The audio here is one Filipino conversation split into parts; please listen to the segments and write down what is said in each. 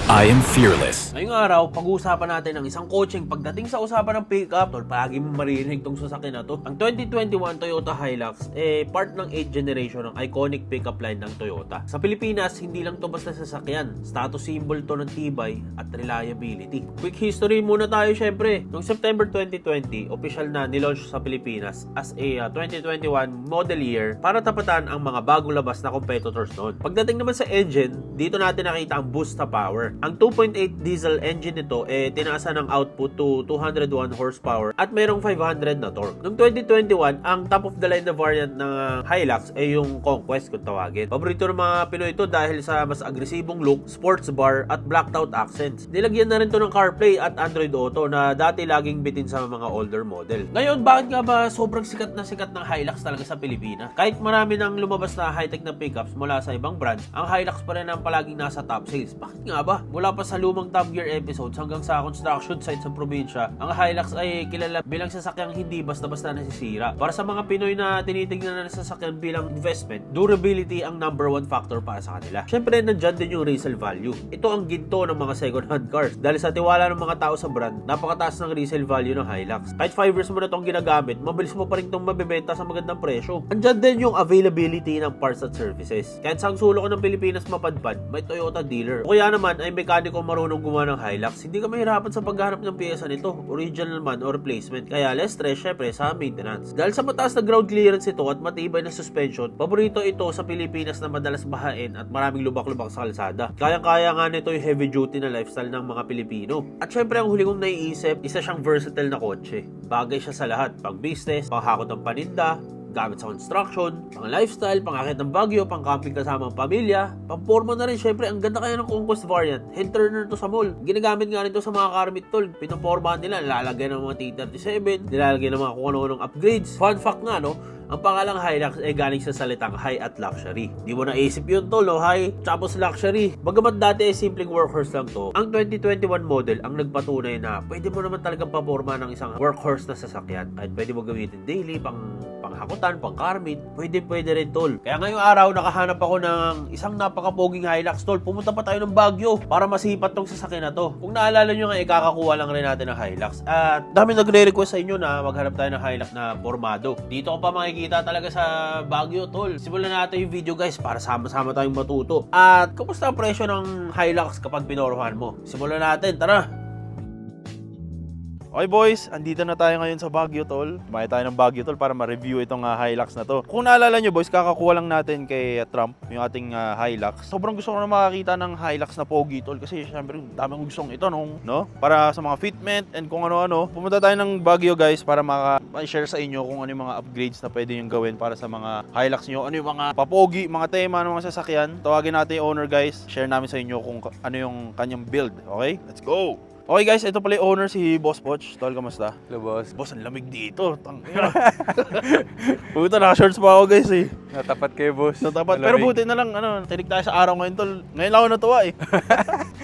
I am fearless. Ngayong araw, pag-uusapan natin ang isang kotseng pagdating sa usapan ng pickup, tol, palagi mo maririnig tong sasakyan na to. Ang 2021 Toyota Hilux, part ng 8th generation ng iconic pickup line ng Toyota. Sa Pilipinas, hindi lang to basta sasakyan. Status symbol to ng tibay at reliability. Quick history muna tayo syempre. Noong September 2020, official na nilaunch sa Pilipinas as a 2021 model year para tapatan ang mga bagong labas na competitors noon. Pagdating naman sa engine, dito natin nakita ang boost na power. Ang 2.8 diesel engine nito tinaasan ng output to 201 horsepower at mayroong 500 na torque. Noong 2021, ang top of the line na variant ng Hilux yung Conquest kung tawagin. Paborito ng mga Pinoy ito dahil sa mas agresibong look, sports bar at blacked out accents. Nilagyan na rin to ng CarPlay at Android Auto na dati laging bitin sa mga older model. Ngayon, bakit nga ba sobrang sikat na sikat ng Hilux talaga sa Pilipinas? Kahit marami nang lumabas na high-tech na pickups mula sa ibang brands, ang Hilux pa rin ang palaging nasa top sales. Bakit nga ba? Mula pa sa lumang Top Gear episodes hanggang sa construction site sa probinsya, ang Hilux ay kilala bilang sasakyang hindi basta-basta nasisira. Para sa mga Pinoy na tinitingnan na sasakyan bilang investment, durability ang number one factor para sa kanila. Syempre, nandyan din yung resale value. Ito ang ginto ng mga second-hand cars. Dahil sa tiwala ng mga tao sa brand, napakataas ng resale value ng Hilux. Kahit 5 years mo na itong ginagamit, mabilis mo pa rin itong mabibenta sa magandang presyo. Andyan din yung availability ng parts at services. Kahit sa sulok ng Pilipinas mapadpad, may Toyota dealer. O kaya naman ay mekaniko marunong gumawa ng Hilux, hindi ka mahirapan sa paghahanap ng piyesa nito, original man or replacement. Kaya less stress syempre sa maintenance. Dahil sa mataas na ground clearance ito at matibay na suspension, paborito ito sa Pilipinas na madalas bahain at maraming lubak-lubak sa kalsada. Kayang-kaya nga nito yung heavy duty na lifestyle ng mga Pilipino. At syempre ang huli kong naiisip, isa siyang versatile na kotse. Bagay siya sa lahat, pang business, panghakot ng paninda, gamit sa construction, pang lifestyle, pang-akit ng bagyo, pang camping kasama ang pamilya, pang forma na rin. Syempre, ang ganda kaya ng Conquest variant. Head turner to sa mall. Ginagamit nga rin to sa mga karmit tol. Pinapormahan nila, nilalagay ng mga T37, nilalagay ng mga kung ano-anong upgrades. Fun fact nga, no? Ang pangalang Hilux ay galing sa salitang high at luxury. Di mo naisip yun tol, no? High, tapos luxury. Bagamat dati ay simpleng workhorse lang to, ang 2021 model ang nagpatunay na pwede mo naman talagang paporma ng isang workhorse na sasakyan. Kahit pwede mo gamitin daily, panghakutan, pang-carmit, pwede rin tol. Kaya ngayong araw, nakahanap ako ng isang napakapoging Hilux tol. Pumunta pa tayo ng Baguio para masipat tong sasakyan na to. Kung naalala nyo nga, ikakakuha lang rin natin ng Hilux. At dami nagre-request sa inyo na maghanap tayo ng Hilux na formado. Dito ko pa makikita talaga sa Baguio tol. Simulan natin yung video guys para sama-sama tayong matuto. At kumusta ang presyo ng Hilux kapag pinormahan mo? Simulan natin, tara! Okay boys, andito na tayo ngayon sa Baguio tol. Kumain tayo ng Baguio tol para ma-review itong Hilux na to. Kung naalala nyo boys, kakakuha lang natin kay Trump yung ating Hilux. Sobrang gusto ko na makakita ng Hilux na pogi tol kasi syempre daming gustong ito no? Para sa mga fitment and kung ano-ano. Pumunta tayo ng Baguio guys para maka-share sa inyo kung ano yung mga upgrades na pwede yung gawin para sa mga Hilux nyo. Ano yung mga papogi, mga tema ng mga sasakyan. Tawagin natin yung owner guys. Share namin sa inyo kung ano yung kanyang build. Okay? Let's go! Okay guys, ito pala yung owner si Boss Poch. Tol, kamusta? Hello, boss. Boss, ang lamig dito. Tangina. Puta, naka-shorts pa ako guys eh. Natapat kayo, boss. Natapat. Pero buti na lang, tinig tayo sa araw ngayon tol. Ngayon lang ako natuwa eh.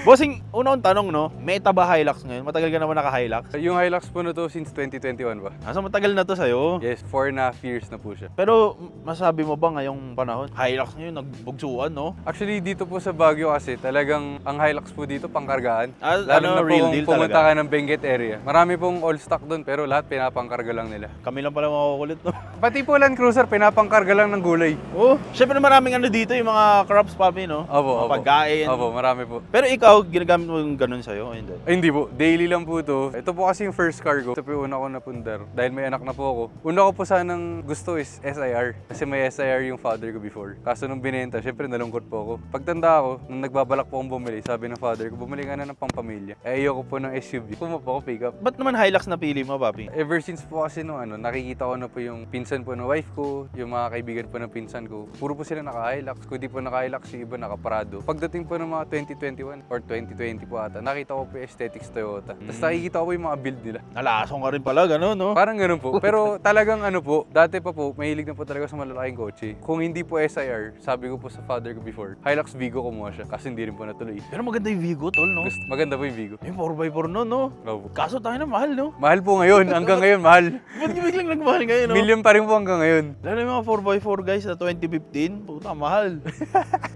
Bossing, una kong tanong no, meta ba Hilux ngayon? Matagal ka naman naka-Hilux? Yung Hilux po na to since 2021 ba? Asa matagal na to sa'yo? Yes, 4.5 years na po siya. Pero masabi mo ba ngayong panahon, Hilux ngayon nagbugsuan no? Actually, dito po sa Baguio kasi talagang ang Hilux po dito pangkargaan. Ano, real deal pumunta talaga? ka ng Benguet area. Marami pong all stock doon pero lahat pinapangkarga lang nila. Kami lang pala makukulit no? Pati po Land Cruiser, pinapangkarga lang ng gulay. Oh, syempre maraming ano dito, yung mga crops papi no? Opo, Mga pagkain. Opo, marami po. Pero ikaw, ginagamit mo yung ganun sa'yo? Hindi. Ay, hindi po. Daily lang po to. Ito po kasi yung first car ko. Ito po yung una ko napundar. Dahil may anak na po ako. Una ko po sanang gusto is SIR. Kasi may SIR yung father ko before. Kaso nung binenta, syempre nalungkot po ako. Pagtanda ako, nung nagbabalak po akong bumili, sabi ng father ko, bumili ka na ng pampamilya. Eh, ayoko po ng SUV. Kumuha po ako pick up. Ba't naman Hilux na pili mo, papi? Ever since po kasi nung nakikita ko na po yung pinsan po ng wife ko, yung mga kaibigan po ng pinsan ko, puro po sila naka-Hilux. Kung di po naka-Hilux, yung iba naka-Prado. Pagdating po ng mga 2021 or 2020 po ata, nakita ko po yung aesthetics Toyota. Tapos nakikita ko po yung mga build nila. Nalasong ka rin pala, gano'n, no? Parang ganun po. Pero talagang po, dati pa po, mahilig na po talaga sa malalaking kotse. Kung hindi po SIR, sabi ko po sa father ko before, Hilux Vigo kumuha siya kasi hindi rin po natuloy. Pero maganda yung Vigo, tol, no? Maganda po yung Vigo. Yung 4x4 no, no? Opo. Kaso tayo na mahal, no? Mahal po ngayon, hanggang ngayon mahal. Ba't biglang nagmahal ngayon, no? Million pa rin po hanggang ngayon. Lalo yung mga 4x4 guys na 2015, puta, mahal.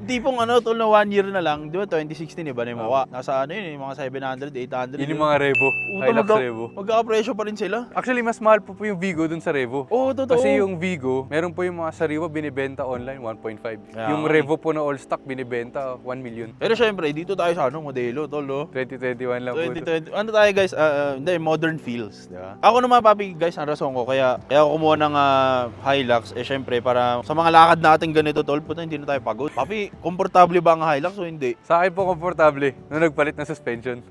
Tipong tol na 1 year na lang, di ba 2016 iba na yung makuha. Nasa ano yun, yung mga 700, 800. Yun yung mga Revo. Hilux Revo. Magkakapresyo pa rin sila. Actually, mas mahal po yung Vigo dun sa Revo. Oo, totoo. Kasi yung Vigo, meron po yung mga sariwa binibenta online, 1.5. Kaya Yung nga Revo po na all stock binibenta, 1 million. Pero syempre, dito tayo sa modelo, tol, no? 2021 lang po. 2020. Ano tayo guys, hindi, modern feels, di ba? Ako naman papi guys, ang rason ko, kaya ako kumuha ng Hilux, syempre para sa mga lakad natin ganito tol, puta hindi na tayo pagod. Papi, komportable ba ang Hilux o hindi? Sa akin po komportable, nung nagpalit ng suspension.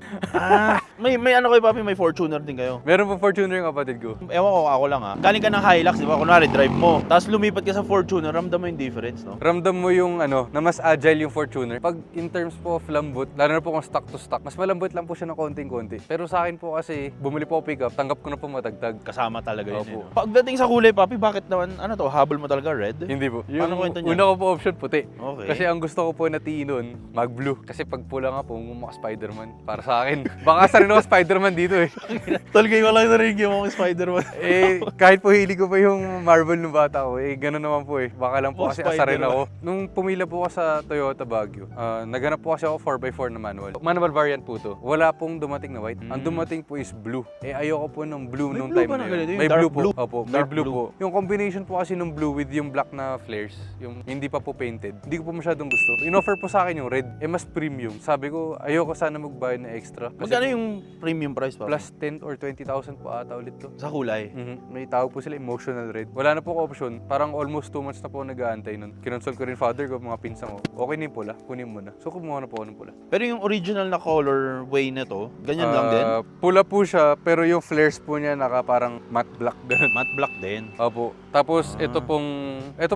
May ano kayo papi, may Fortuner din kayo. Meron po Fortuner yung kapatid ko. Ewan ko, ako lang Galing ka ng Hilux, di ba? Kunwari, drive mo. Tapos lumipat ka sa Fortuner, ramdam mo yung difference, no? Ramdam mo yung na mas agile yung Fortuner. Pag in terms po of lambot, lalo na po kung stock to stock, mas malambot lang po siya ng konting-konti. Pero sa akin po kasi, bumili po ako pickup, tanggap ko na po matagtag. Kasama talaga yun. Opo. Pagdating sa kulay, papi, bakit naman, ano to, habol mo talaga red? Hindi po. Paano Yung kwento niyan? una ko po option puti. Okay. Kasi ang gusto ko po na tiin nun, mag-blue. Kasi pag pula nga po, mukha Spider-Man. Para sa akin. Baka sa rin ako Spider-Man dito eh. Tol, kayo lang narinig yung mga Spider-Man. Kahit po hili ko pa yung Marvel nung bata ko, gano'n naman po eh. Baka lang po Oh, kasi asarin Spider-Man. ako. Nung pumila po ako sa Toyota Baguio, naganap po kasi ako 4x4 na manual. Manual variant po to. Wala pong dumating na white. Ang dumating po is blue. Ayoko po ng blue May nung blue time ba na na yun. ganito? Yung May dark blue po. blue? Opo, may Dark blue blue. po. Yung combination po kasi ng blue with yung black na flares, yung hindi pa po painted, hindi ko po masyadong gusto. In-offer po sa akin yung red, mas premium. Sabi ko, ayoko sana magbayad na extra. Kasi Magkano yung premium price pa? plus 10 or 20,000 po ata ulit to. Sa kulay. May tawag po sila emotional red. Wala na po ko option. Parang almost 2 months na po nag-aantay nun. Kinonsult ko rin father ko, mga pinsan ko. Okay na yung pula, kunin mo na. So kumuha na po ako ng pula. Pero yung original na color way na to, ganyan lang din? Pula po siya, pero yung flares po niya naka parang matte black ganun. Matte black din. Opo. Tapos ito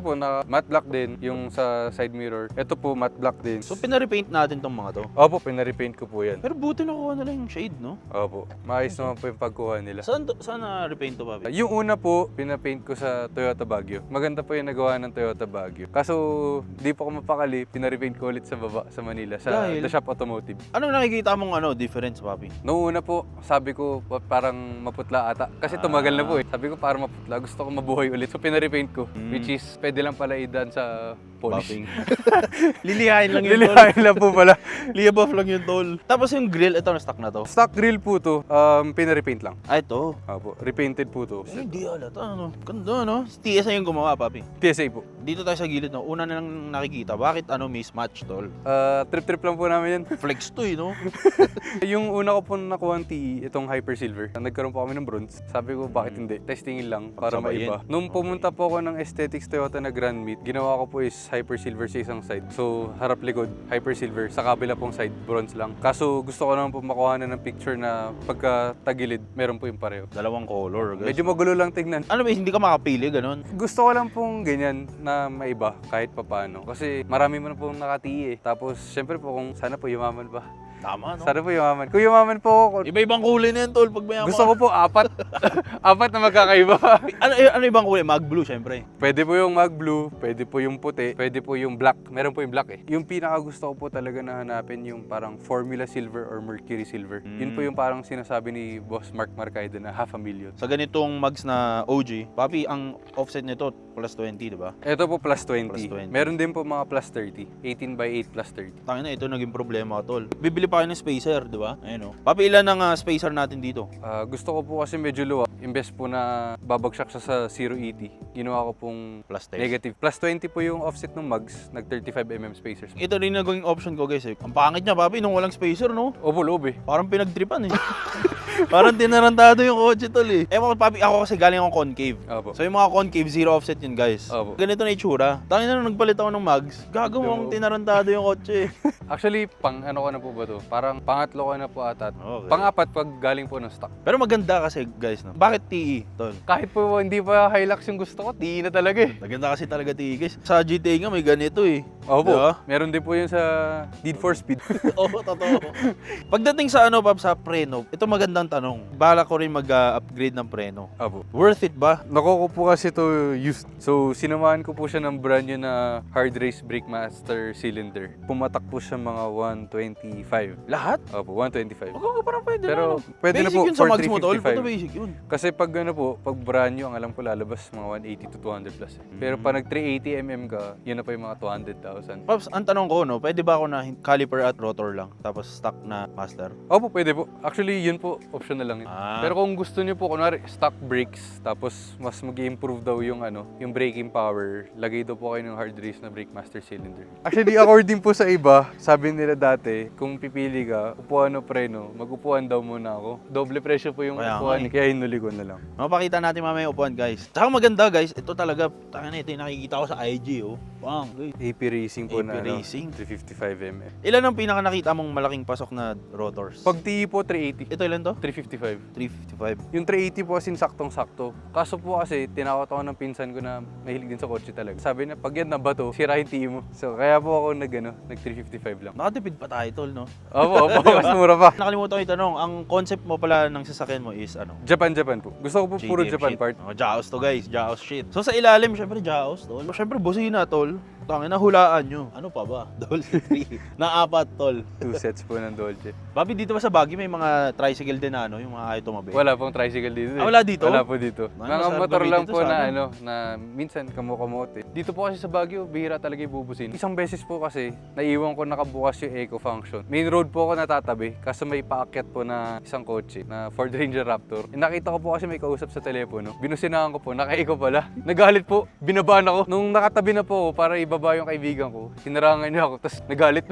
po na matte black din yung sa side mirror. Ito po matte black din. So pinarepaint natin tong mga to. Opo, pinarepaint ko po yan. Pero buti nakuha na lang yung shade, no? Opo. Maayos naman po yung pagkuha nila. Saan na-repaint to, papi? Yung una po, pinapaint ko sa Toyota Baguio. Maganda po yung nagawa ng Toyota Baguio. Kaso, di po ako mapakali, pinarepaint ko ulit sa baba, sa Manila, sa Dahil? The Shop Automotive. Anong nakikita mong difference, papi? Noong una po, sabi ko, parang maputla ata. Kasi tumagal na po eh. Sabi ko, parang maputla. Gusto ko mabuhay ulit. So, pinarepaint ko. Which is, pwede lang pala idan sa polish. Popping. Lilihain lang yun, tol. Lilihain lang po pala. Liabuff lang yun, tol. Tapos yung grill, ito na-stock na to. Stock grill po to, pinarepaint lang. Ito. Opo, repainted po to. Ay, hindi halata, Ganda, no? TSA yung gumawa, papi. TSA po. Dito tayo sa gilid, no? Una na lang nakikita. Bakit mismatch, tol? Trip-trip lang po namin yan. Flex to, no? Yung una ko po nakuha ang TE, itong Hyper Silver. Nagkaroon po kami ng bronze. Sabi ko, bakit hindi? Testingin lang para Pagsabayin. maiba. Nung pumunta po ako ng Aesthetics Toyota na Grand Meet, ginawa ko po is Hyper Silver sa isang side. So, harap likod, Hyper Silver. Sa kabila pong side, bronze lang. Kaso, gusto ko naman po makuha na ng picture na pagka tagilid, meron po yung pareho. Dalawang color, guys. Medyo magulo lang tignan. Ano ba, hindi ka makapili, ganun? Gusto ko lang pong ganyan na maiba kahit papano. Kasi marami mo na pong nakatiye. Tapos, syempre po kung sana po yumaman pa. Tama, no? Sana po yumaman. Kung yumaman po ako, Iba-ibang kulay na yan, tol, pag mayaman. gusto ko po 4. 4 na magkakaiba. Ano ibang kulay? Mag blue, syempre. Pwede po yung mag blue, pwede po yung puti, pwede po yung black. Meron po yung black eh. Yung pinaka gusto ko po talaga na hanapin yung parang Formula Silver or Mercury Silver. Yun po yung parang sinasabi ni Boss Mark Marcaida na 500,000. Sa ganitong mags na OG, papi, ang offset nito, plus 20, di ba? Ito po plus 20. Plus 20. Meron din po mga plus 30. 18 by 8 plus 30. Tangina, ito naging problema ko, tol. Bibili pa kayo ng spacer, di ba? Ayun, oh. Papi, ilan ang spacer natin dito? Gusto ko po kasi medyo luwag. Imbes po na babagsak siya sa 080, ginawa ko pong Plus 10. negative. Plus 20 po yung offset ng mugs, nag 35mm spacers. Ito rin naging option ko, guys. Ang pangit niya, papi, nung walang spacer, no? Opo, loob eh. Parang pinagtripan, eh. Parang tinarantado yung kotse, tol, eh. Ewan ko, papi, ako kasi galing akong concave. Opo. So yung mga concave, zero offset yun, guys. Opo. Ganito na itsura. Tangina na nagpalit ako ng mags. Gagawang tinarantado yung kotse. Actually, pang ano ko na po ba to? Parang pangatlo ko na po ata. Okay. Pang-apat pag galing po ng stock. Pero maganda kasi, guys, no? Bakit TE, tol? Kahit po hindi pa Hilux yung gusto ko, TE na talaga eh. Maganda kasi talaga TE, guys. Sa GTA nga may ganito, eh. Opo. Diba? Meron din po yun sa Need for Speed. Oo, totoo. Pagdating sa Pab, sa preno, ito magandang tanong. Bala ko rin mag-upgrade ng preno. Opo. Worth it ba? Nakuha ko po kasi to used. So, sinamahan ko po siya ng brand new na Hard Race Brake Master cylinder. Pumatak po siya mga 125. Lahat? Opo, 125. Okay, parang pwede Pero na. pwede na Basic po yun sa for mags mo, tol. 355. Puto basic yun. Kasi pag ano po, pag brand new, ang alam ko lalabas mga 180 to 200 plus. Pero pag nag 380mm ka, yun na po yung mga 200,000. 1,000. Pops, ang tanong ko, no, pwede ba ako na caliper at rotor lang, tapos stock na master? Opo, pwede po. Actually, yun po, optional lang yun. Ah. Pero kung gusto niyo po, kunwari, stock brakes, tapos mas mag-improve daw yung yung braking power, lagay daw po kayo ng hard race na brake master cylinder. Actually, according po sa iba, sabi nila dati, kung pipili ka, upuan o preno, mag-upuan daw muna ako. Doble presyo po yung Kaya nga upuan, eh. kaya hinuli ko na lang. Mapakita natin mamaya yung upuan, guys. Tsaka maganda, guys. Ito talaga, ito yung nakikita ko sa IG, oh. Bang, guys. AP Racing po AP na Racing. 355mm. Ilan ang pinaka nakita mong malaking pasok na rotors? Pag TE po, 380. Ito ilan to? 355. 355. Yung 380 po asin saktong-sakto. Kaso po kasi, tinakot ako ng pinsan ko na mahilig din sa kotse talaga. Sabi niya, pag yan nabato, sirahin TE mo. So, kaya po ako nag 355 lang. Nakatipid pa tayo, tol, no? Opo, mas mura pa. Nakalimutan ko itanong, ang concept mo pala ng sasakyan mo is ano? Japan po. Gusto ko po puro JDM Japan shit. part. Oh, Jaos to, guys. Jaos shit. So sa ilalim, syempre Jaos, tol. Syempre busina, tol. Tangin na hulaan nyo. Ano pa ba? Dolce 3. na 4, tol. 2 sets po ng Dolce. Bobby, dito ba sa Baguio may mga tricycle din na yung mga ayaw tumabi? Wala pong tricycle dito. Ah, wala dito? Wala po dito. Ay, Mga masarap motor lang gamitin po to na sana. na minsan kamote. Dito po kasi sa Baguio, bihira talaga ibubusin. Isang beses po kasi, naiwan ko nakabukas yung eco function. Main road po ako natatabi, kaso may paakyat po na isang kotse, na Ford Ranger Raptor. Nakita ko po kasi may kausap sa telepono. Binusinahan ko po, naka-eco pala. Nagalit po, binabaan ako. Nung nakatabi na po ako para ibaba yung kaibigan ko, hinarangan niya ako, tapos nagalit.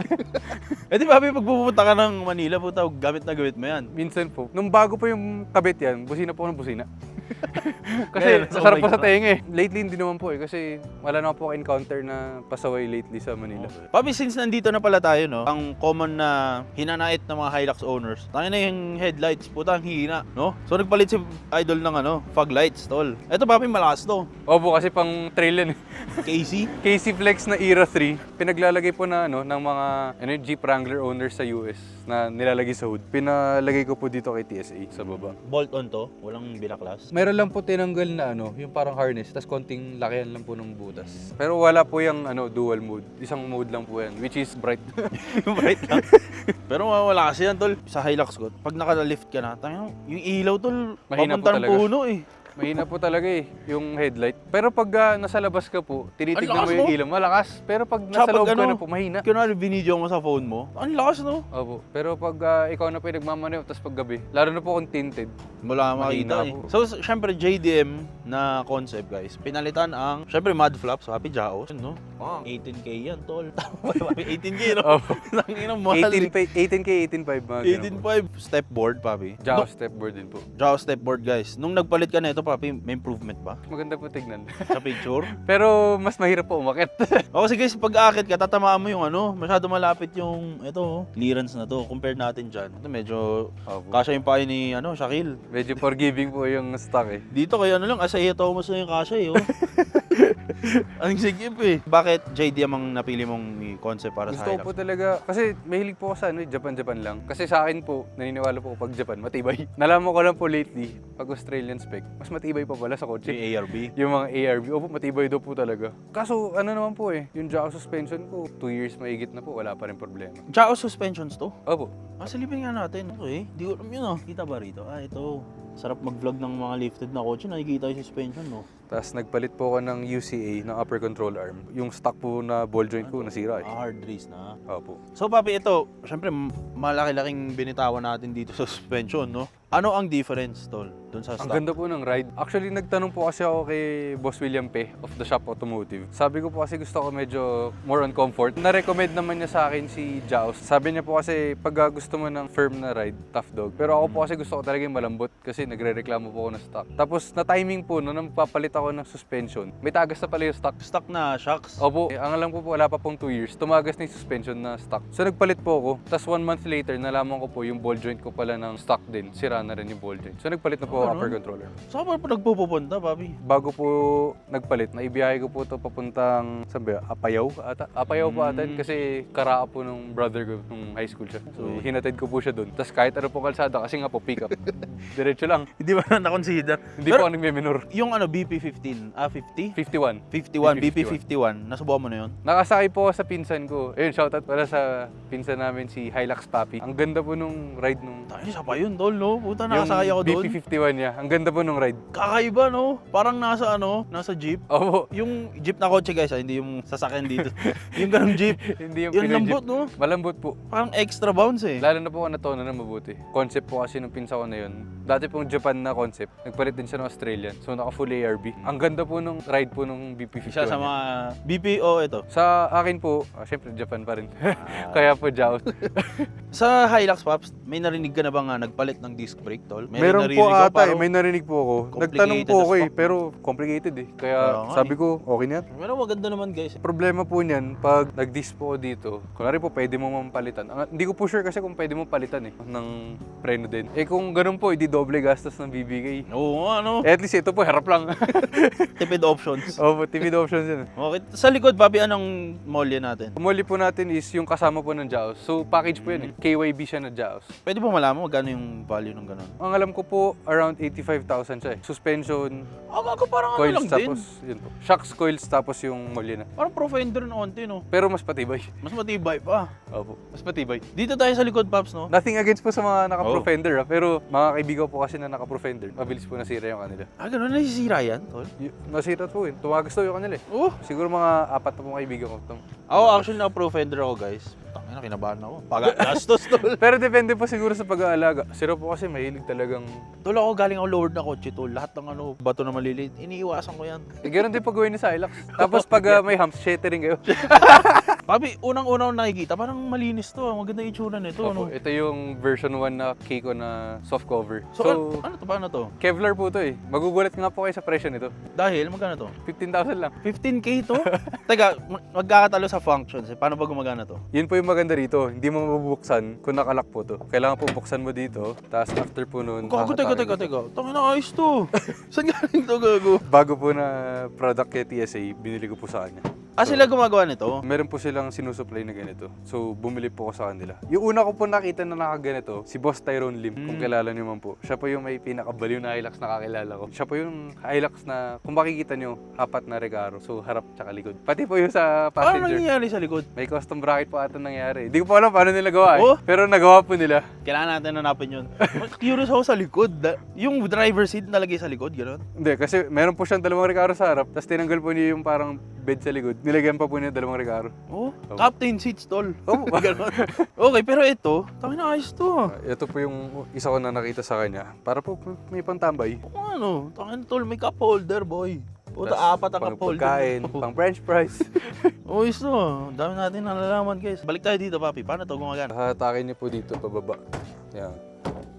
Eh di Bobby, pag pupunta ka ng Manila, puta, gamit na gamit mo yan. Minsan po, nung bago po yung kabit yan, busina po ng busina. Ngayon, Kasi masarap okay po sa ka. tenga eh. Lately hindi naman po eh, kasi wala na po ako encounter na pasaway lately sa Manila. Bobby, since nandito na pala tayo, no? Ang common na hinanait ng mga Hilux owners, tangin na yung headlights, puta, ang hina, no? So nagpalit si Idol ng fog lights, tol. Eto Bobby, malakas to. Opo, kasi pang trail yan eh. Casey. KC Flex na Era 3, pinaglalagay po na ng mga Jeep Wrangler owners sa US na nilalagay sa hood. Pinalagay ko po dito kay TSA sa baba. Bolt-on to, walang binaklas. Meron lang po tinanggal na yung parang harness, tas konting lakihan lang po ng butas. Pero wala po yung dual mode. Isang mode lang po yan, which is bright. Bright lang. Pero wala kasi yan, tol. Sa Hilux ko, pag naka-lift ka na, tangin, yung ilaw, tol, Mahina po papunta ng talaga. puno eh. Mahina po talaga eh, yung headlight. Pero pag nasa labas ka po, tinitignan Ang mo lakas yung mo. ilaw, malakas. Pero pag Tsaka nasa loob pag ka na po, mahina. Kunwari, binidyo mo sa phone mo, ang lakas, no? Opo. Pero pag ikaw na po yung nagmamaneho, tapos pag gabi, lalo na po kung tinted. Wala makita Mahina eh. po. So, syempre, JDM na concept, guys. Pinalitan ang, syempre, mud flaps, happy Jaos, no? 18K yan, tol. 18K, no? Opo. Nangin ang mahal. 18K, 18.5 mga ganun po. 18.5 step board, papi. Jaw stepboard din po. Jaos step board, guys. Nung nagpalit ka na ito, papi, may improvement ba? Maganda po tignan. Sa picture? Pero mas mahirap po umakit. O kasi guys, pag aakit ka, tatamaan mo yung masyado malapit yung, clearance na to. Compare natin dyan. Ito medyo, Opo. kasya yung payo ni, Shaquille. Medyo forgiving po yung stock eh. Dito kaya Isaiah Thomas na yung kasya eh, oh. Ang sigip eh. Bakit JDM ang napili mong concept para Gusto sa ko Hilux? po talaga, kasi mahilig po ako sa Japan lang. Kasi sa akin po, naniniwala po ako pag Japan, matibay. Nalaman ko lang po lately, pag Australian spec, mas matibay pa pala sa kotse. Yung ARB. Yung mga ARB, opo, matibay daw po talaga. Kaso naman po eh, yung jack suspension ko, 2 years mahigit na po, wala pa rin problema. Jaos suspensions to? Opo. Silipin nga natin. Okay, di ko alam yun Kita ba rito? Ito. Sarap mag-vlog ng mga lifted na kotse. Nakikita yung suspension, no? Tapos nagpalit po ako ng UCA, ng upper control arm. Yung stock po na ball joint ko, nasira eh. Hard race na. Opo. So, papi, ito, syempre, malaki-laking binitawan natin dito sa suspension, no? Ano ang difference, tol, dun sa Ang stock? ganda po ng ride. Actually, nagtanong po kasi ako kay Boss William Pe of The Shop Automotive. Sabi ko po kasi gusto ko medyo more on comfort. Na-recommend naman niya sa akin si Jaos. Sabi niya po kasi pag gusto mo ng firm na ride, tough dog. Pero ako po kasi gusto ko talaga yung malambot kasi nagre-reklamo po ako ng stock. Tapos na-timing po, nung papalit ako ng suspension, may tagas na pala yung stock. Stock na shocks. Opo, ang alam ko po wala pa pong 2 years, tumagas na yung suspension na stock. So nagpalit po ako, tapos 1 month later, nalaman ko po yung ball joint ko pala ng stock din. Sira na rin yung ball joint. So nagpalit na po ako upper controller. Saan pa nagpupunta, papi? Bago po nagpalit, naibiyahe ko po ito papuntang, sabi, Apayaw ata? Apayaw po ata, kasi karaa po nung brother ko nung high school siya. So hinatid ko po siya doon. Tapos kahit ano po kalsada, kasi nga po pick up. Diretso lang. Hindi ba na-consider? Hindi po ako nagme-minor. Yung BP15, 50? 51. 51, BP51, nasubukan mo na yun? Nakasakay po ako sa pinsan ko. Ayun, shoutout para sa pinsan namin si Hilux Papi. Ang ganda po nung ride nung Tayo, isa pa yun, tol, no? Puta, yung nakasakay ako doon. BP51 Japan niya. Ang ganda po nung ride. Kakaiba, no? Parang nasa jeep. Opo. Yung jeep na kotse guys, hindi yung sasakyan dito. Yung ganung jeep. Hindi yung Yung Pinoy lambot, jeep. no? Malambot po. Parang extra bounce eh. Lalo na po ako natuto na mabuti. Concept po kasi nung pinsa ko na yun. Dati pong Japan na concept. Nagpalit din siya ng Australian. So naka full ARB. Ang ganda po nung ride po nung BP51. Isa sa mga BPO ito. Sa akin po, syempre Japan pa rin. Kaya po Jaos. Sa Hilux Pops, may narinig ka na ba nga nagpalit ng disc brake, tol? Meron narinig po ko, ata parang may narinig po ako. complicated Nagtanong po as ako fuck. pero complicated eh. Kaya Kaya nga sabi ko, okay na yan. Pero maganda naman guys. Problema po niyan, pag nag-disc po ako dito, kunwari po pwede mo mampalitan. Hindi ko po sure kasi kung pwede mo palitan eh, ng preno din. Eh kung ganun po, hindi doble gastos ng BBK. Oo nga, ano? Eh, at least ito po, harap lang. Tipid options. Opo, timid options yun. Okay. Sa likod, papi, anong molye natin? Umuli po natin is yung kasama po ng Jaos. So, package po yun eh. KYB siya na Jaos. Pwede ba malaman magkano yung value ng ganun? Ang alam ko po, around 85,000 siya eh. Suspension, Ako parang ano coils, lang din. tapos yun po. Shocks, coils, tapos yung molye na. Parang Profender na onti, no? Pero mas patibay. Mas matibay pa. Opo, mas patibay. Dito tayo sa likod, Pops, no? Nothing against po sa mga naka-Profender pero mga kaibigan po kasi na naka-Profender, mabilis po nasira yung kanila. Ganun, nasisira yan, tol? Nasira po yun. Tumagas daw yung kanila eh. Oh! Siguro mga 4 na pong kaibigan ko. Ako, actually, naka-Profender ako, guys. Tangina, kinabahan ako. Pag-gastos, tol. Pero depende po siguro sa pag-aalaga. Siro po kasi mahilig talagang... Tol, ako galing ako lowered na kotse, tol. Lahat ng bato na maliliit, iniiwasan ko yan. Eh, ganun din pag gawin ni Hilux. Tapos pag may humps, shattering kayo. Papi, unang-unang nakikita, parang malinis to. Maganda yung itsura nito, Opo, ano? ito yung version 1 na Keiko na soft cover. So, ano to? Paano to? Kevlar po to eh. Magugulat nga po kayo sa presyo nito. Dahil, magkano to? 15,000 lang. 15K to? Teka, magkakatalo sa functions. Paano ba gumagana to? Yun po yung maganda rito. Hindi mo mabubuksan kung nakalak po to. Kailangan po buksan mo dito. Tapos after po nun, Gago, hahatakin mo. teka. Tangin na ayos to. Saan galing to, gago? Bago po na product kay TSA, binili ko po sa kanya. Sila gumagawa nito? Meron po silang sinusupply na ganito. So, bumili po ako sa kanila. Yung una ko po nakita na nakaganito, si Boss Tyrone Lim, kung kilala niyo man po. Siya po yung may pinakabaliw na Hilux na kakilala ko. Siya po yung Hilux na, kung makikita niyo, 4 na Recaro. So, harap tsaka likod. Pati po yung sa Paano passenger. nangyayari sa likod? May custom bracket po ata nangyari. Hindi ko pa alam paano nila gawa eh. Oh? Pero nagawa po nila. Kailangan natin hanapin yun. Curious ako sa likod. Yung driver seat nalagay sa likod, gano'n? Hindi, kasi meron po siyang 2 Recaro sa harap. Tapos tinanggal po niya yung parang bed sa likod. Nilagyan pa po niya 2 Recaro. Oh, captain seats, tol. Oh, Gano'n. Okay, pero ito, tangin na ayos to. ito po yung isa ko na nakita sa kanya. Para po may pantambay. Ano, tangin tol, may cup holder, boy. Puta, Tas 4 ang pang cup holder. pagkain, pang french fries. Oh, is to. Dami natin nalalaman, guys. Balik tayo dito, papi. Paano to gumagana? Hatakin niyo po dito pababa. Yan.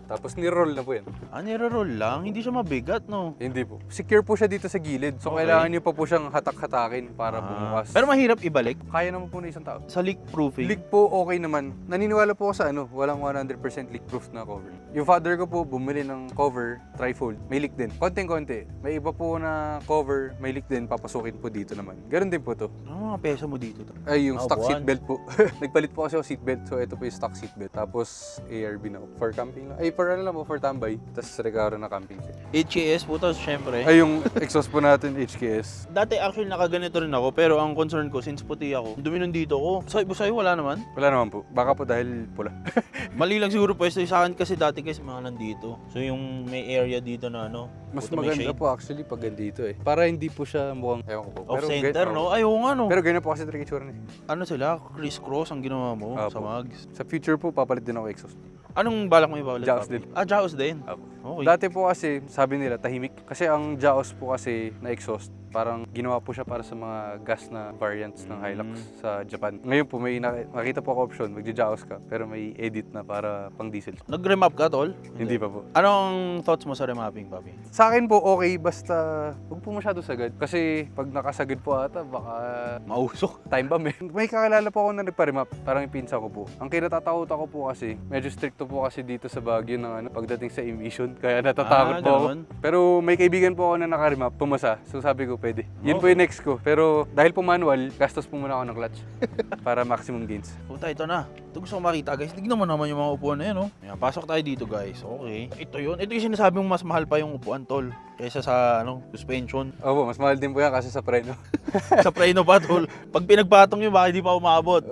Tapos ni-roll na po yan. Nire-roll lang. Hindi siya mabigat, no? Hindi po. Secure po siya dito sa gilid. So Okay. kailangan niyo pa po siyang hatak-hatakin para bumukas. Pero mahirap ibalik. kaya naman po na isang tao. Sa leak proofing. Leak po okay naman. Naniniwala po ako sa walang 100% leak proof na cover. Yung father ko po bumili ng cover, trifold, may leak din. Konting-konti. May iba po na cover, may leak din, papasukin po dito naman. Ganun din po to. Ano mga peso mo dito? To? Ay, yung stock buwan. seatbelt po. Nagpalit po kasi ako seatbelt. So, ito po yung stock seatbelt. Tapos, ARB na po. For camping lang. Ay, for ano lang po, for tambay. Tapos, Recaro na camping seat. HKS po to, syempre. Ay, yung exhaust po natin, HKS. Dati actually nakaganito rin ako, pero ang concern ko, since puti ako, dumi nun dito ko. Sa'yo wala naman. Wala naman po. Baka po dahil pula. Mali lang siguro pwesto yung sa akin kasi dati kasi mga nandito. So yung may area dito na Mas puta, may maganda shade. po actually pag ganito eh. Para hindi po siya mukhang, ewan ko po. Off center, gan- no? Ay, oo nga, no? Pero ganyan po kasi talaga itsura niya. Ano sila? Criss-cross ang ginawa mo Apo. sa mags. Sa future po, papalit din ako exhaust. Anong balak mo ipapalit? Jaos papi? din. Jaos din? Apo. Okay. Dati po kasi, sabi nila, tahimik. Kasi ang Jaos po kasi na exhaust, parang ginawa po siya para sa mga gas na variants ng Hilux sa Japan. Ngayon po, may nakita po ako option, magja-Jaos ka, pero may edit na para pang diesel. Nag-remap ka, tol? Hindi pa po. Anong thoughts mo sa remapping, papi? Sa akin po, okay, basta huwag po masyado sagad. Kasi pag nakasagad po ata, baka Mausok. time bomb eh. May kakilala po ako na nagpa-remap, parang yung pinsa ko po. Ang kinatatakot ako po kasi, medyo stricto po kasi dito sa Baguio ng pagdating sa emission, kaya natatakot po ako. ganun. Pero may kaibigan po ako na nakaremap, pumasa. So sabi ko, pwede. Yun po yung next ko. Pero dahil po manual, gastos po muna ako ng clutch para maximum gains. Puta, ito na. Ito gusto ko makita, guys. Tignan mo naman yung mga upuan na yan, no? Ayan, pasok tayo dito, guys. Okay. Ito yun. Ito yung sinasabi mong mas mahal pa yung upuan, tol. kaysa sa suspension. Opo, mas mahal din po yan kasi sa preno. Sa preno pa, tol. Pag pinagpatong yun, baka hindi pa umabot.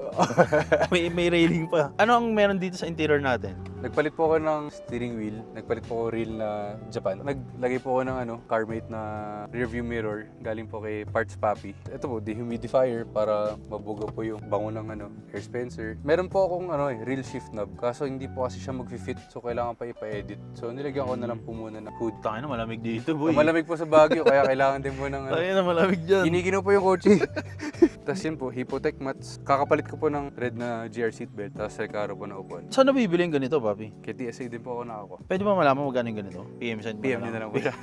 may railing pa. Ano ang meron dito sa interior natin? Nagpalit po ako ng steering wheel, nagpalit po ako reel na Japan. Naglagay po ako ng CarMate na rearview mirror, galing po kay Parts Papi. Ito po, dehumidifier para mabuga po yung bango ng air dispenser. Meron po akong real shift knob, kaso hindi po kasi siya mag-fit, so kailangan pa ipa-edit. So nilagyan ko na lang po muna ng hood. Tangin na, malamig dito, boy. Malamig po sa Baguio, kaya kailangan din po ng Tangin na, malamig dyan. Giniginaw po yung kotse. Tapos yun po, Hipotech mats. Kakapalit ko po ng red na GR seatbelt, tapos Recaro po na upuan. Saan nabibili yung ganito, papi? Kay TSA din po ako nakakuha. Pwede ba malaman magkano yung ganito? PM send mo PM nyo na lang po siya.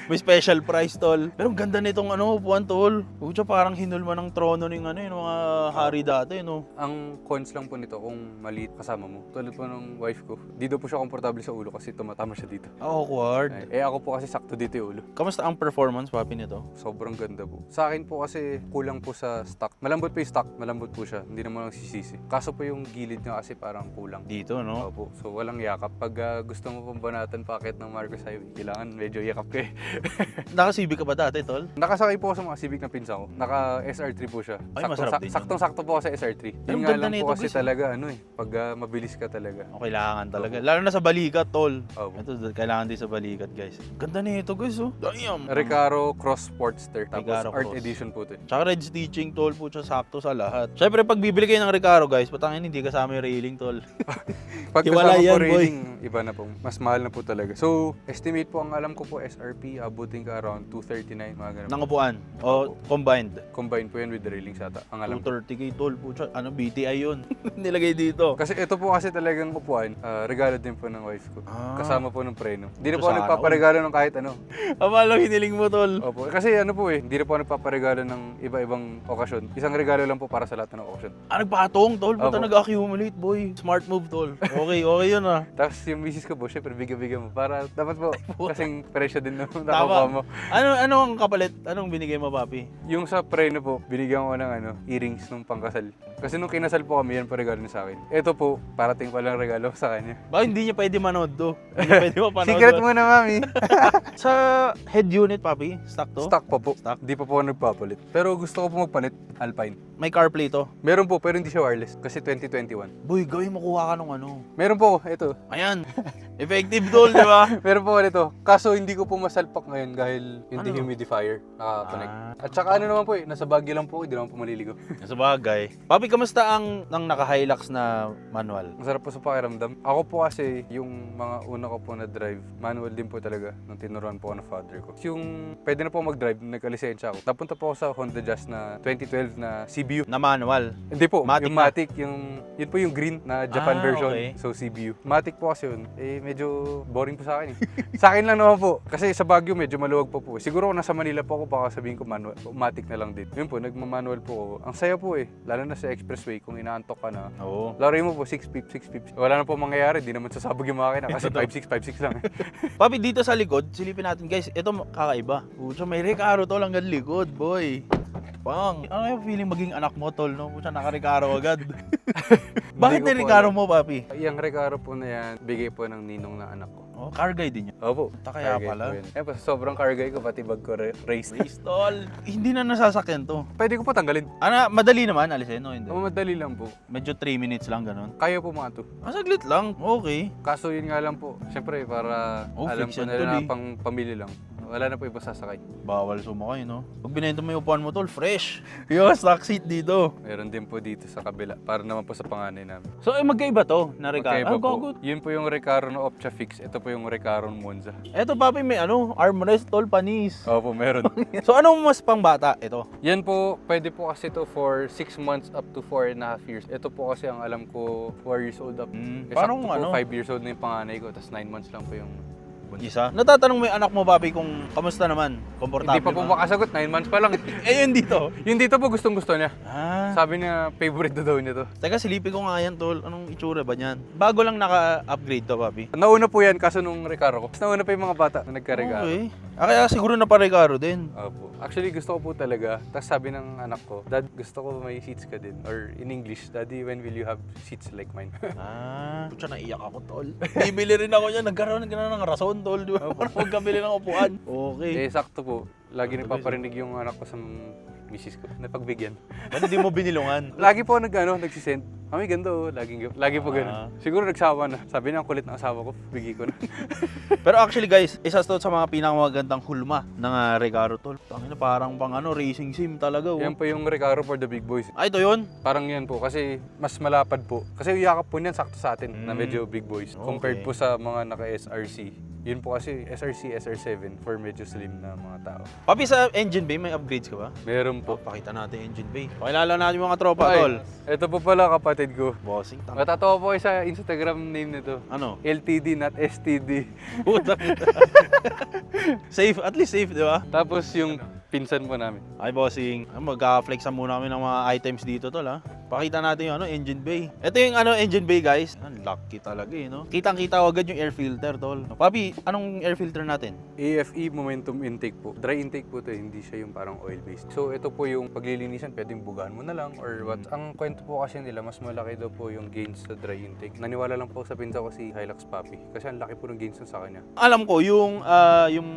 May special price, tol. Pero ang ganda nitong upuan, tol. Pucha, parang hinulma ng trono ng yung mga hari dati, no? Ang cons lang po nito kung maliit kasama mo. Tulad po ng wife ko, di daw po siya komportable sa ulo kasi tumatama siya dito. Awkward. Ako po kasi sakto dito yung ulo. Kamusta ang performance, papi, nito? Sobrang ganda po. Sa akin po kasi kulang po sa stock. Malambot po yung stock, malambot po siya. Hindi naman lang sisisi. Kaso po yung gilid niya kasi parang kulang. Dito, no? Opo. So walang yakap. Pag gusto mo pong banatan packet ng Marcos Highway, kailangan medyo yakap ka eh. Naka-CB ka ba dati, tol? Nakasakay po ako sa mga Civic na pinsa ko. Naka SR3 po siya. Ay, masarap din yun. Saktong-sakto po ako sa SR3. Pero Yun ang nga ganda lang nito, po kasi guys. talaga pag mabilis ka talaga. O, kailangan talaga. Lalo na sa balikat, tol. Opo. Ito, kailangan din sa balikat, guys. Ganda nito, guys, oh. Damn! Recaro Cross Sportster. Tapos Recaro Art Cross. Edition po ito. Tsaka red stitching, tol, po siya sakto sa lahat. Siyempre, pag bibili kayo ng Recaro, guys, patangin, hindi kasama yung railing, tol. Pag Hiwalay kasama yan, po boy. rating, iba na po. Mas mahal na po talaga. So, estimate po ang alam ko po SRP, abutin ka around 239, mga ganun. Nangupuan. O, combined. Combine po yan with the railings ata. Ang alam ko. 230k, tol, po siya. BTI yun. Nilagay dito. Kasi ito po kasi talagang upuan, regalo din po ng wife ko. Ah. Kasama po ng preno. Hindi na So, po ako sana nagpaparegalo ng kahit ano. Amalang hiniling mo, tol. Opo. Kasi hindi na po ako nagpaparegalo ng iba-ibang okasyon. Isang regalo lang po para sa lahat ng okasyon. Nagpatong, tol. Puta, Opo. nag-accumulate, boy. Smart move, tol. Okay yun, ah. Tapos yung misis ko po, syempre bigyan-bigyan mo. Para dapat po, kasing presyo din na Tama. nakukuha mo. Ano ang kapalit? Anong binigay mo, papi? Yung sa preno po, binigyan ko ng earrings nung pangkasal. Kasi nung kinasal po kami, yan pa regalo niya sa akin. Ito po, parating pa lang regalo sa kanya. Ba, hindi niya pwede manood to. Hindi niya pwede mapanood. Secret muna, mami. Sa head unit, papi, stock to? Stock pa po. Stock. Di pa po ako nagpapalit. Pero gusto ko po magpalit, Alpine. May CarPlay to. Meron po, pero hindi siya wireless. Kasi 2021. Boy, gawin mo kuha ka nung Meron po, ito. Ayan. Effective, tol, di ba? Meron po nito. Kaso hindi ko po masalpak ngayon dahil yung Ano? dehumidifier naka-connect. Ah. At saka naman po nasa Baguio lang po, hindi naman po maliligo. Sa bagay. Papi, kamusta ang naka-Hilux na manual? Masarap po sa pakiramdam. Ako po kasi, yung mga una ko po na drive, manual din po talaga nung tinuruan po ako ng father ko. Yung pwede na po mag-drive, nagka-lisensya ako. Napunta po ako sa Honda Jazz na 2012 na CBU. Na manual. Hindi po, Matic yung na. Matic, yun po yung green na Japan Ah, version. okay. So CBU. Matic po kasi yun, medyo boring po sa akin eh. Sa akin lang naman po, kasi sa Baguio medyo maluwag po po. Siguro kung nasa Manila po ako, baka sabihin ko manual, Matic na lang din. Yun po, nagmamanual po ako. Ang saya po eh, lalo na sa expressway, kung inaantok ka na. Oo. Lari mo po, 6 pips. Wala na po mangyayari, di naman sasabog yung makina kasi 5.6 lang. Papi, dito sa likod, silipin natin, guys. Ito kakaiba. Pucha, may Recaro tol hanggang likod, boy. Pang. Ano yung feeling maging anak mo, tol, no? Pucha, naka-Recaro agad. Bakit Hindi ko ni po Recaro alam. mo, papi? Yung Recaro po na yan, bigay po ng ninong na anak ko. Oh, car guy din yun. Opo. Kaya carguy pala. po yun. Eh, pa, sobrang carguy ko, pati bag ko race. Race, tol. Hindi na nasasakyan to. Pwede ko po tanggalin. Madali naman, alisin, no? Hindi. Madali lang po. Medyo 3 minutes lang, ganun. Kaya po mga to. Saglit lang. Okay. Kaso yun nga lang po, syempre para Oh, alam fix ko yan, na tol, na eh. pang pamilya lang. Wala na po ibang sasakay. Bawal sumakay, no? Pag binento mo yung upuan mo, tol, fresh. Yo, stock seat dito. Meron din po dito sa kabila, para naman po sa panganay namin. So, magkaiba to na Recaro. Magkaiba po. Good. Yun po yung Recaro na Optia Fix. Ito po yung Recaro Monza. Eto, papi, may armrest, tol, panis. Opo, meron. So, anong mas pang bata? Ito. Yan po, pwede po kasi to for 6 months up to 4.5 years. Ito po kasi ang alam ko, 4 years old up. Parang Sakto ano? po, 5 years old na yung panganay ko, tapos 9 months lang po yung Isa. Natatanong mo yung anak mo, papi, kung kamusta naman? Komportable Hindi pa po ba? makasagot, 9 months pa lang. Eh, yun dito. Yung dito po gustong-gusto niya. Ah. Sabi niya, favorite na daw niya to. Teka, silipin ko nga yan, tol. Anong itsura ba niyan? Bago lang naka-upgrade to, papi. Nauna po yan kaso nung Recaro ko. Nauna pa yung mga bata na nagka-Recaro. Okay. Kaya siguro na pa Recaro din. Opo. Actually, gusto ko po talaga. Tapos sabi ng anak ko, Dad, gusto ko may seats ka din. Or in English, Daddy, when will you have seats like mine? Putya, naiyak ako, tol. Bibili rin ako niyan. Nagkaroon ng rason. doon, tol. Di ba? Para magkabili ng upuan. Okay. Eh, sakto po. Lagi Sakto, nagpaparinig yung anak ko sa misis ko. Napagbigyan. Ba't hindi mo binilungan? Lagi po nagsisend. Mami, ganda oh. Lagi po ganun. Siguro nagsawa na. Sabi na, ang kulit ng asawa ko. Bigay ko na. Pero actually guys, isa to sa mga pinakamagandang hulma ng Recaro, tol. Tangina, parang pang racing sim talaga. Oh. Yan po yung Recaro for the big boys. Ay, ito yun? Parang yan po. Kasi mas malapad po. Kasi yung yakap po niyan sakto sa atin na medyo big boys. Compared po sa mga naka-SRC. Yun po kasi SRC, SR7 for medyo slim na mga tao. Papi, sa engine bay, may upgrades ka ba? Meron po. Pakita natin engine bay. Pakilala natin yung mga tropa, tol. Ito po pala kapatid ko. Bossing, tanga. Matatawa po kayo sa Instagram name nito. Ano? LTD, not STD. Puta. Safe, at least safe, di ba? Tapos yung pinsan po namin. Ay, bossing. Magka-flexan muna kami ng mga items dito, tol, ha? Pakita natin yung engine bay. Ito yung engine bay, guys. Ang lucky talaga, no? Kitang-kita agad yung air filter, tol. Papi, anong air filter natin? AFE momentum intake po. Dry intake po to, hindi siya yung parang oil-based. So ito po yung paglilinisan, pwedeng bugaan mo na lang or what. Ang kwento po kasi nila, mas malaki daw po yung gains sa dry intake. Naniwala lang po sa pinsa ko si Hilux Papi kasi ang laki po ng gains sa kanya. Alam ko, yung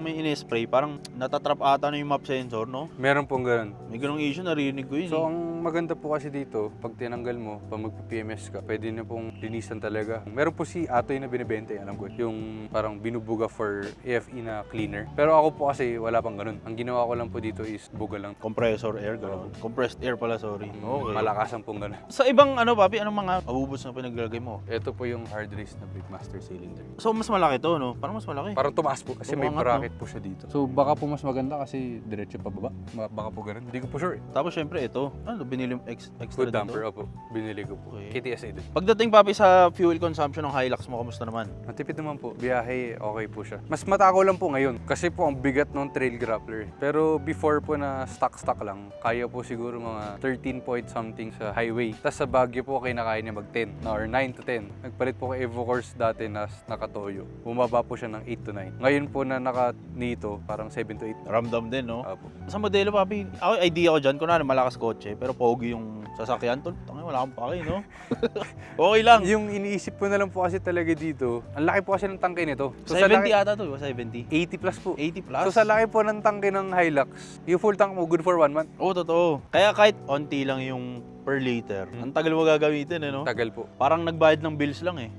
may in-spray, parang natatrap ata na yung map sensor, no? Meron pong ganun. May ganung issue, narinig ko yun. So ang maganda po kasi dito, pag tinanggal mo, pag magpa-PMS ka, pwede na pong linisan talaga. Meron po si Atoy na binibenta, alam ko, yung parang binubuga for AFE na cleaner. Pero ako po kasi wala pang ganun. Ang ginawa ko lang po dito is buga lang. Compressor air, gano'n. Compressed air pala, sorry. Okay. Malakasan pong ganun. Sa ibang papi, anong mga abubos na pinaglalagay mo? Ito po yung hard race na Brigmaster cylinder. So, mas malaki to, no? Parang mas malaki. Parang tumaas po kasi may Umangat, bracket po siya dito. So baka po mas maganda kasi diretso pababa. Baka po ganun. Hindi ko po sure. Tapos, syempre, ito. Ano, binili mo extra Food dito? damper, opo. Binili ko po. Okay. KTSA din. Pagdating, papi, sa fuel consumption ng Hilux mo, kamusta naman? Matipid naman po. Biyahe, okay po siya. Mas matako lang po ngayon. Kasi po ang bigat ng trail grappler. Pero before po na stock lang, kaya po siguro mga 13 point something sa highway. Tapos sa Baguio po, kinakaya niya mag 10 or 9 to 10. Nagpalit po kay Evo Course dati na nakatoyo. Bumaba po siya ng 8 to 9. Ngayon po na naka-nito, parang 7 to 8. Ramdam din, no? Apo. Sa modelo, papi, ako, idea ko dyan, kunwari malakas kotse, pero pogi yung sasakyan, tol. Tangin, wala akong pake, no? Okay lang. Yung iniisip ko na lang po kasi talaga dito, ang laki po kasi ng tangke nito. So, 70 sa laki, ata to, 70. 80 plus po. 80 plus? So sa laki po ng tangke ng Hilux, yung full tank mo good for 1 month. Oo, totoo. Kaya kahit onti lang yung per liter, ang tagal mo gagamitin, no? Tagal po. Parang nagbayad ng bills lang, eh.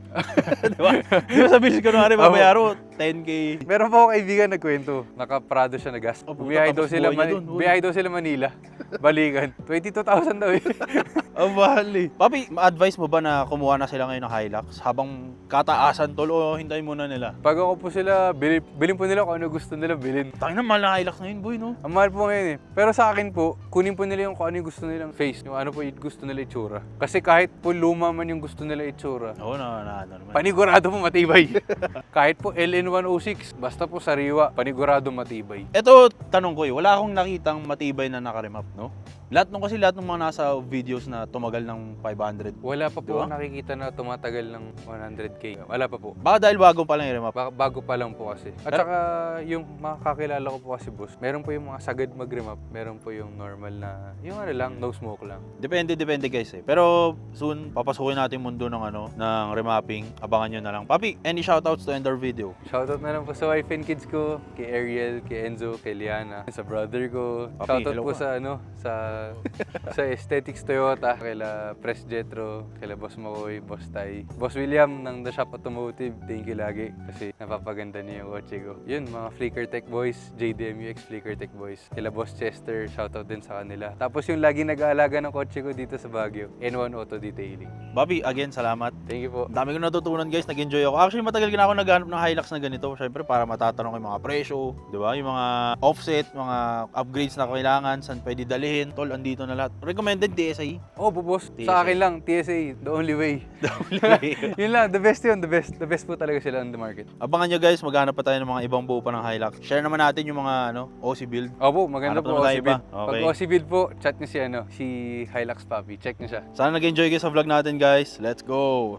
Di ba? Di ba sa bills ko kunwari, babayaro, 10K. Meron po ako kaibigan nagkwento, naka-Prado siya na gas. Oh, puta, Bumiyahe daw tapos sila, buhay niya dun, uy. bumiyahe daw sila Manila. Balikan. 22,000 daw eh. Ang mahal, eh. Papi, ma-advise mo ba na kumuha na sila ngayon ng Hilux habang kataasan, tol, o hintayin muna nila? Pag ako po sila, bilhin po nila kung ano gusto nila bilhin. Tangin na, mahal na Hilux ngayon, boy, no? Ang mahal po ngayon eh. Pero sa akin po, kunin po nila yung kung ano yung gusto nilang face, yung ano po yung gusto nila itsura. Kasi kahit po luma man yung gusto nila itsura, Oo, ano naman. panigurado po matibay. Kahit po LN106, basta po sariwa, panigurado matibay. Ito, tanong ko, wala akong nakitang matibay na nakaremap, no? Lahat ng mga nasa videos na tumagal ng 500. Wala pa po Diba? ako nakikita na tumatagal ng 100k. Wala pa po. Baka dahil bago pa lang yung remap. Bago pa lang po kasi. At saka yung mga kakilala ko po kasi boss, meron po yung mga sagad mag-remap, meron po yung normal na, yung ano lang, no smoke lang. Depende guys, eh. Pero soon, papasukin natin yung mundo ng remapping. Abangan nyo na lang. Papi, any shoutouts to end our video? Shoutout na lang po sa wife and kids ko, kay Ariel, kay Enzo, kay Liana, sa brother ko. Papi, Shoutout hello po ka. sa Aesthetics Toyota, kila Press Jetro, kila Boss Makoy, Boss Tai, Boss William ng The Shop Automotive. Thank you lagi kasi napapaganda niya yung kotse ko. Yun, mga Flicker Tech Boys, JDMUX Flicker Tech Boys. Kila Boss Chester, shoutout din sa kanila. Tapos yung lagi nag-aalaga ng kotse ko dito sa Baguio, N1 Auto Detailing. Papi, again, salamat. Thank you po. Ang dami ko natutunan, guys. Nag-enjoy ako. Actually, matagal na ako naghanap ng Hilux na ganito. Syempre, para matatanong ko yung mga presyo, di ba? Yung mga offset, mga upgrades na kailangan, saan pwede dalhin. Tol, andito na lahat. Recommended TSI. Oh, boss. TSA. Sa akin lang, TSA, the only way. Yun lang, the best yun, the best. The best po talaga sila on the market. Abangan nyo, guys. Maghanap pa tayo ng mga ibang buo pa ng Hilux. Share naman natin yung mga OC build. Opo, maganda Hanap po naman tayo OC iba. build. Pag Okay. OC build po, chat nyo si Hilux Papi. Check nyo siya. Sana nag-enjoy kayo sa vlog natin, guys. Let's go!